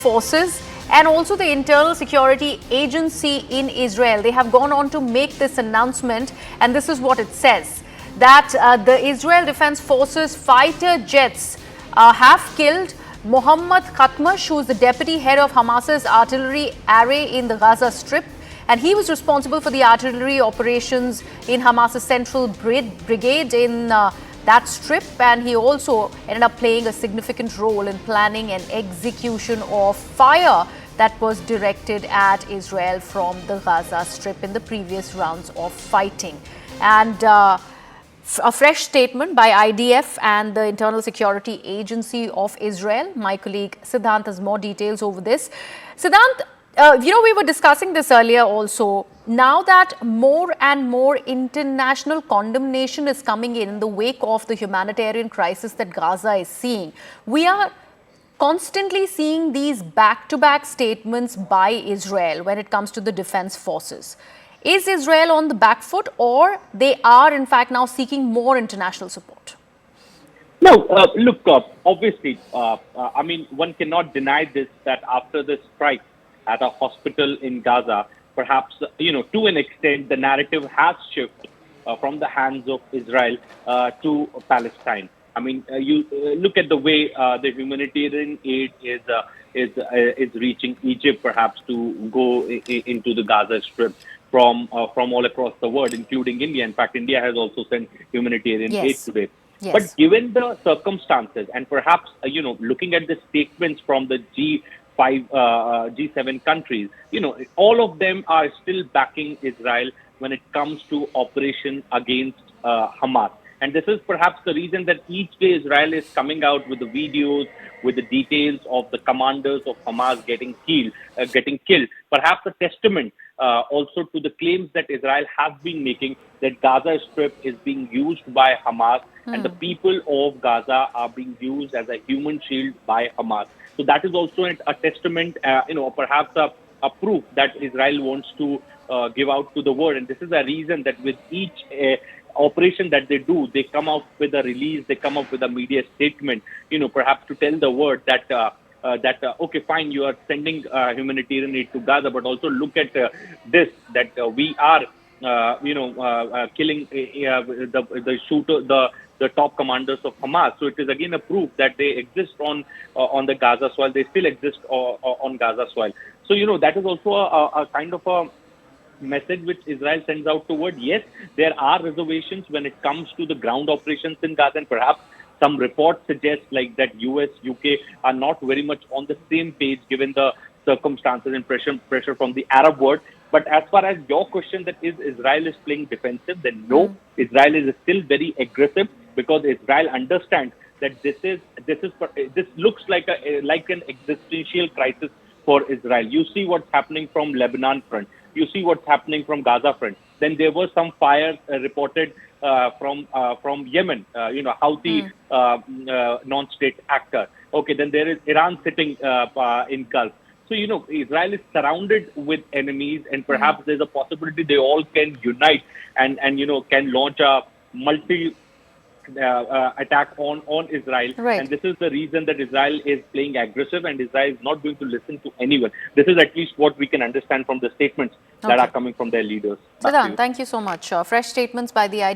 forces and also the internal security agency in Israel. They have gone on to make this announcement, and this is what it says, that the Israel Defense Forces fighter jets have killed Mohammad Khatmash, who is the deputy head of Hamas's artillery array in the Gaza Strip. And he was responsible for the artillery operations in Hamas's central brigade in that strip, and he also ended up playing a significant role in planning and execution of fire that was directed at Israel from the Gaza Strip in the previous rounds of fighting. And a fresh statement by IDF and the Internal Security Agency of Israel. My colleague Siddhant has more details over this. Siddhant, we were discussing this earlier also. Now that more and more international condemnation is coming in the wake of the humanitarian crisis that Gaza is seeing, we are constantly seeing these back-to-back statements by Israel when it comes to the defense forces. Is Israel on the back foot, or they are in fact now seeking more international support? No, look, obviously, one cannot deny this, that after the strike at a hospital in Gaza, perhaps, to an extent, the narrative has shifted from the hands of Israel to Palestine. You look at the way the humanitarian aid is reaching Egypt, perhaps, to go into the Gaza Strip from all across the world, including India. In fact, India has also sent humanitarian aid today. Yes. But given the circumstances, and perhaps, looking at the statements from the G7 countries, all of them are still backing Israel when it comes to operation against Hamas. And this is perhaps the reason that each day Israel is coming out with the videos, with the details of the commanders of Hamas getting killed. Perhaps a testament also to the claims that Israel has been making, that Gaza Strip is being used by Hamas and the people of Gaza are being used as a human shield by Hamas. So that is also a testament, perhaps a proof that Israel wants to give out to the world. And this is a reason that with each operation that they do, they come out with a release, they come up with a media statement, perhaps to tell the world that, okay, fine, you are sending humanitarian aid to Gaza, but also look at this, that we are, killing the top commanders of Hamas. So it is again a proof that they exist on the Gaza soil. They still exist on Gaza soil. So, that is also a kind of a message which Israel sends out toward. Yes, there are reservations when it comes to the ground operations in Gaza, and perhaps some reports suggest like that US, UK are not very much on the same page given the circumstances and pressure from the Arab world. But as far as your question, that is Israel is playing defensive, then no, Israel is still very aggressive, because Israel understands that this looks like an existential crisis for Israel. You see what's happening from Lebanon front. You see what's happening from Gaza front. Then there was some fire reported from Yemen, Houthi non-state actor. Okay, then there is Iran sitting in Gulf. So, Israel is surrounded with enemies, and perhaps there's a possibility they all can unite and can launch a multi attack on Israel. Right. And this is the reason that Israel is playing aggressive, and Israel is not going to listen to anyone. This is at least what we can understand from the statements that are coming from their leaders. Siddhant, thank you so much. Fresh statements by the IDF.